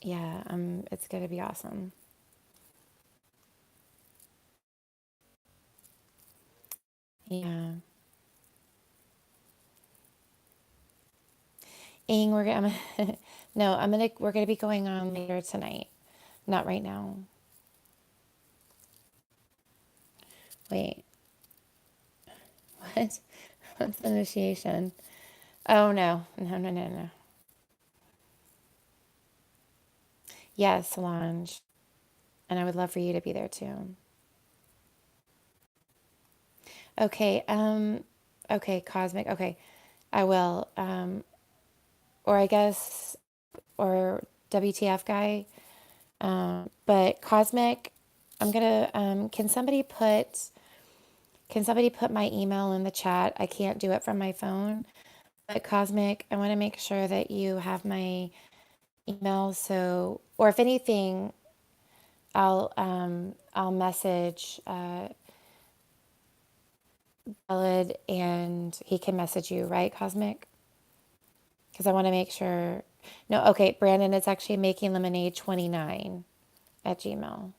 yeah, it's gonna be awesome. Yeah, Ing, no, we're gonna be going on later tonight, not right now. Wait, what? What's initiation? Oh no, no, no, no, no. Yes, Solange, and I would love for you to be there too. Okay, okay, Cosmic. Okay, I will. Or I guess, or WTF guy. But Cosmic, I'm gonna. Can somebody put my email in the chat? I can't do it from my phone. But Cosmic, I want to make sure that you have my email. So, or if anything, I'll message Ballad and he can message you, right, Cosmic? Because I want to make sure. No, okay, Brandon, it's actually making lemonade 29 at Gmail.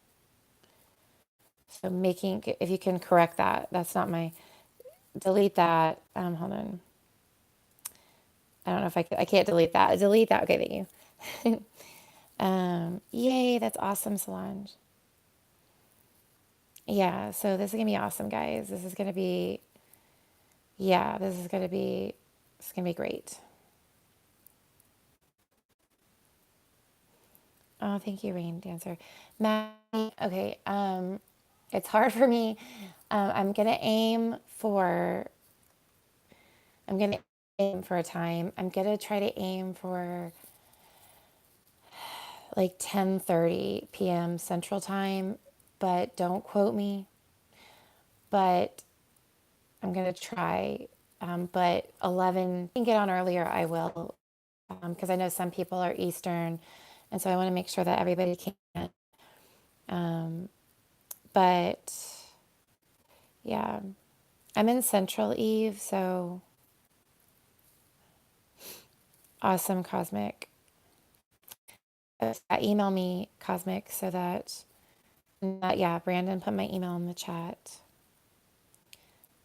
So making, if you can correct that, that's not my, delete that. Hold on. I don't know if I can't delete that. Delete that. Okay, thank you. Yay, that's awesome, Solange. Yeah, so this is gonna be awesome, guys. This is gonna be, yeah, it's gonna be great. Oh, thank you, Raindancer. Maddie, okay, it's hard for me. I'm gonna aim for, I'm gonna aim for a time. I'm gonna try to aim for like 10:30 p.m. Central Time, but don't quote me. But I'm gonna try. But 11, if I can get on earlier, I will, because I know some people are Eastern, and so I want to make sure that everybody can. Um, but yeah, I'm in Central Eve, so awesome, Cosmic. Email me, Cosmic, so that, yeah, Brandon put my email in the chat.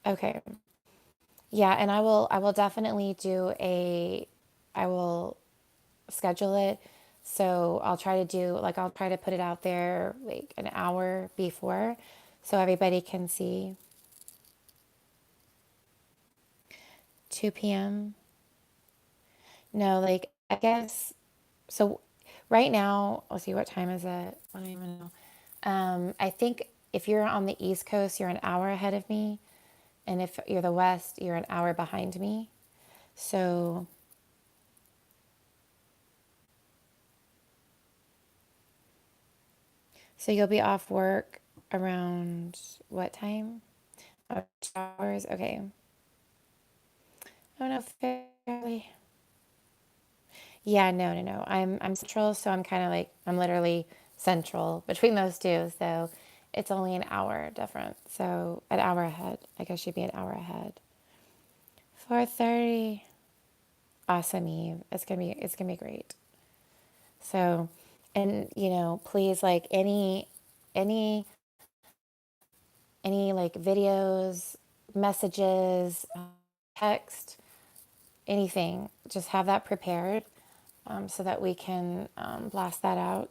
Okay. Yeah, and I will definitely I will schedule it. So I'll try to do, like, I'll try to put it out there like an hour before so everybody can see. 2 p.m. No, like, I guess, so right now, let's see, what time is it? I don't even know. I think if you're on the East Coast, you're an hour ahead of me. And if you're the West, you're an hour behind me. So, so you'll be off work around what time? 2 hours? Okay. Oh no, fairly. Yeah, no, no, no. I'm central, so I'm kind of like I'm literally central between those two. So it's only an hour different. So an hour ahead. I guess you'd be an hour ahead. 4:30. Awesome, Eve. It's gonna be great. So, and please, like, any like videos, messages, text, anything, just have that prepared, so that we can, blast that out.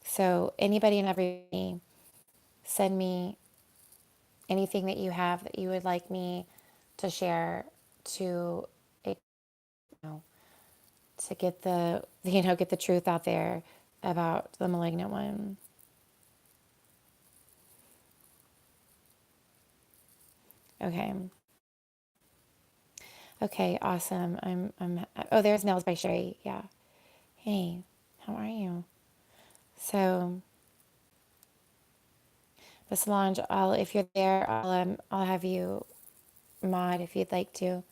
So anybody and everybody, send me anything that you have that you would like me to share to, you know, to get the, get the truth out there about the malignant one. Okay. Okay, awesome. Oh, there's Nails by Sherry. Yeah. Hey, how are you? So, but Solange, if you're there, I'll have you mod if you'd like to.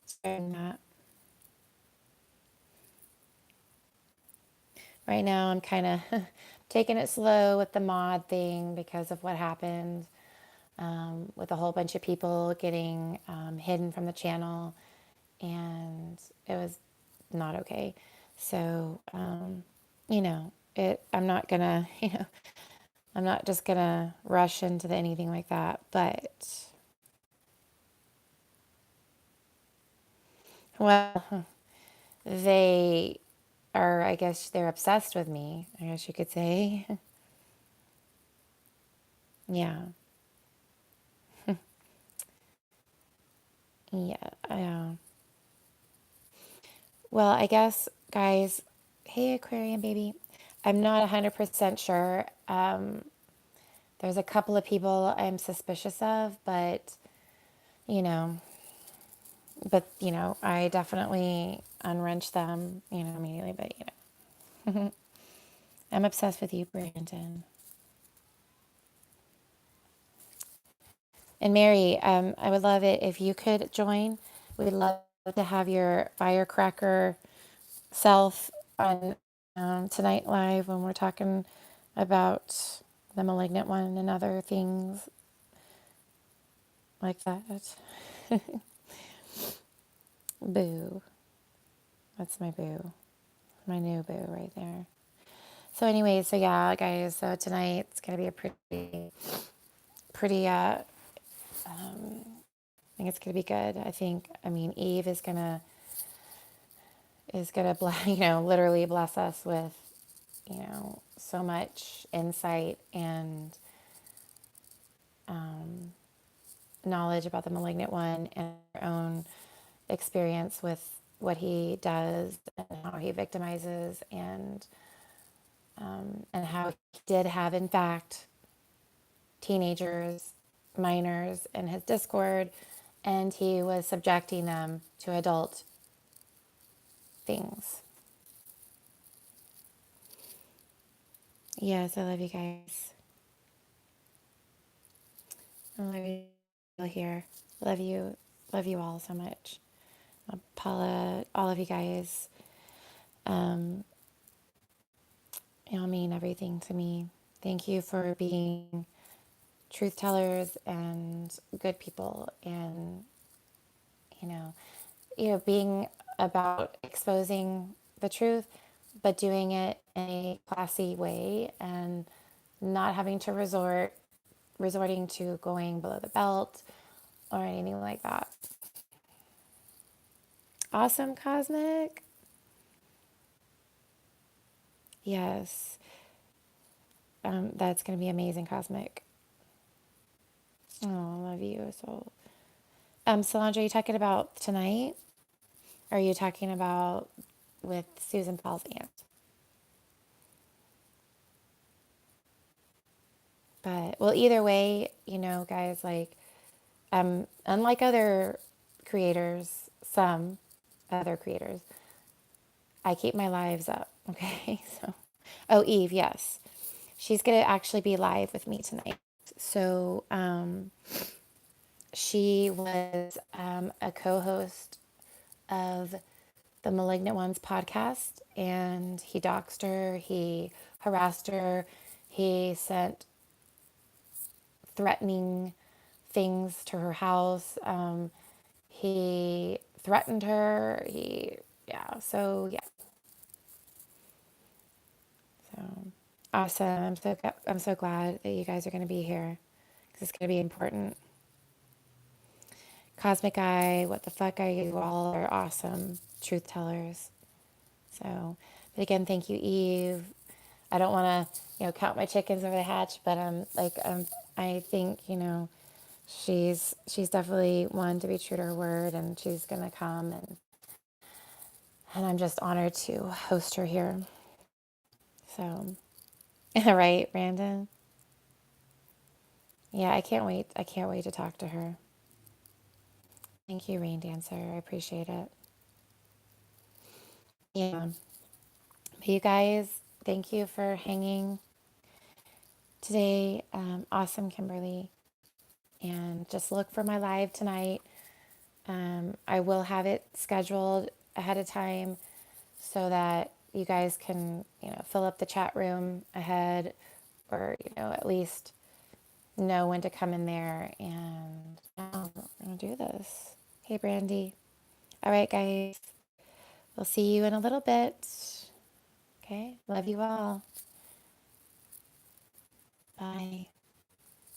Starting that. Right now, I'm kind of taking it slow with the mod thing because of what happened, with a whole bunch of people getting, hidden from the channel, and it was not okay. So, I'm not gonna, I'm not just gonna rush into anything like that. But, well, they are, I guess they're obsessed with me, I guess you could say. Yeah. Yeah. Well, I guess, guys, hey, Aquarium baby. I'm not 100% sure. There's a couple of people I'm suspicious of, you know, I definitely unwrench them, immediately. But, I'm obsessed with you, Brandon. And Mary, I would love it if you could join. We'd love to have your firecracker self on, tonight live when we're talking about the malignant one and other things like that. Boo. That's my boo. My new boo right there. So anyway, so yeah, guys, so tonight it's gonna be a pretty think it's gonna be good. I mean, Eve is gonna bless, literally bless us with, so much insight and knowledge about the malignant one and our own experience with what he does and how he victimizes and how he did have, in fact, teenagers, minors in his Discord, and he was subjecting them to adult things. Yes, I love you guys. I love you here. Love you all so much. Paula, all of you guys, y'all mean everything to me. Thank you for being truth tellers and good people, and you know, being about exposing the truth, but doing it in a classy way and not having to resorting to going below the belt or anything like that. Awesome, Cosmic. Yes, that's gonna be amazing, Cosmic. Oh, I love you so. Solange, are you talking about tonight? Or are you talking about with Susan Paul's aunt? But well, either way, guys, like, unlike other creators, some other creators, I keep my lives up. Okay, so oh, Eve, yes, she's gonna actually be live with me tonight. So she was a co-host of the Malignant Ones podcast, and he doxed her, he harassed her, he sent threatening things to her house. He threatened her. Yeah. So yeah. So awesome. I'm so glad that you guys are going to be here because it's going to be important. Cosmic Eye, what the fuck are you? All are awesome truth tellers. So, but again, thank you, Eve. I don't want to, count my chickens over the hatch, but I think, she's definitely one to be true to her word, and she's gonna come, and I'm just honored to host her here. So, right, Brandon? Yeah, I can't wait. I can't wait to talk to her. Thank you, Raindancer. I appreciate it. Yeah. But you guys, thank you for hanging today. Awesome, Kimberly. And just look for my live tonight. I will have it scheduled ahead of time so that you guys can, fill up the chat room ahead, or, at least know when to come in there. And we're going to do this. Hey, Brandi. All right, guys. We'll see you in a little bit. Okay. Love you all. Bye.